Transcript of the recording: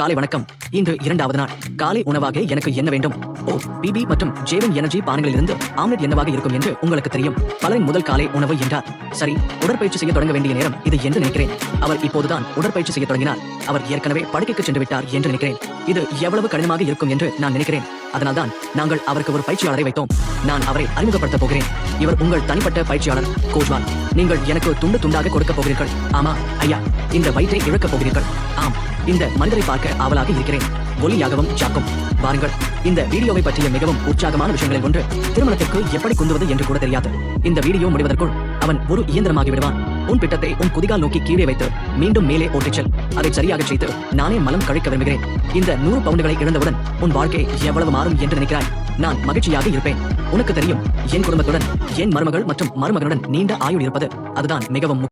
காலை வணக்கம். இன்று 2வது நாள். காலை உணவாக எனக்கு என்ன வேண்டும்? ஓ, பிபி மற்றும் ஜேவின் எனர்ஜி பானங்களிலிருந்து ஆம்லெட் என்னவாக இருக்கும் என்று உங்களுக்கு தெரியும். பலரின் முதல் காலை உணவு என்றார். சரி, உடற்பயிற்சி செய்ய தொடங்க வேண்டிய நேரம் இது என்று நினைக்கிறேன். அவர் இப்போதுதான் உடற்பயிற்சி செய்ய தொடங்கினார். அவர் ஏற்கனவே படுக்கைக்கு சென்று விட்டார் என்று நினைக்கிறேன். இது எவ்வளவு கடினமாக இருக்கும் என்று நான் நினைக்கிறேன். அதனால்தான் நாங்கள் அவருக்கு ஒரு பயிற்சியாளரை வைத்தோம். நான் அவரை அறிமுகப்படுத்த போகிறேன். இவர் உங்கள் தனிப்பட்ட பயிற்சியாளர் கோஜ்வால். நீங்கள் எனக்கு துண்டு துண்டாக கொடுக்க போகிறீர்கள். ஆமா ஐயா, இந்த வயிற்றை இழக்கப் போகிறீர்கள். ஆம், இந்த மனிதரை பார்க்க ஆவலாக இருக்கிறேன். ஒலியாகவும் ஜாக்கும். வாருங்கள். இந்த வீடியோவை பற்றிய மிகவும் உற்சாகமான விஷயங்களில் ஒன்று, திருமணத்திற்கு எப்படி குந்துவது என்று கூட தெரியாது. இந்த வீடியோ முடிவதற்குள் அவன் ஒரு இயந்திரமாகி விடுவான். உன் பிட்டத்தை உன் குதிகால் நோக்கி கீழே வைத்து மீண்டும் மேலே ஓட்டிச் செல். அதை சரியாக செய்து நானே மலம் கழிக்க விரும்புகிறேன். இந்த 100 பவுண்டுகளை இழந்தவுடன் உன் வாழ்க்கை எவ்வளவு மாறும் என்று நினைக்கிறாய்? நான் மகிழ்ச்சியாக இருப்பேன். உனக்கு தெரியும், என் குடும்பத்துடன் என் மருமகள் மற்றும் மருமகனுடன் நீண்ட ஆயுள் இருப்பது அதுதான் மிகவும்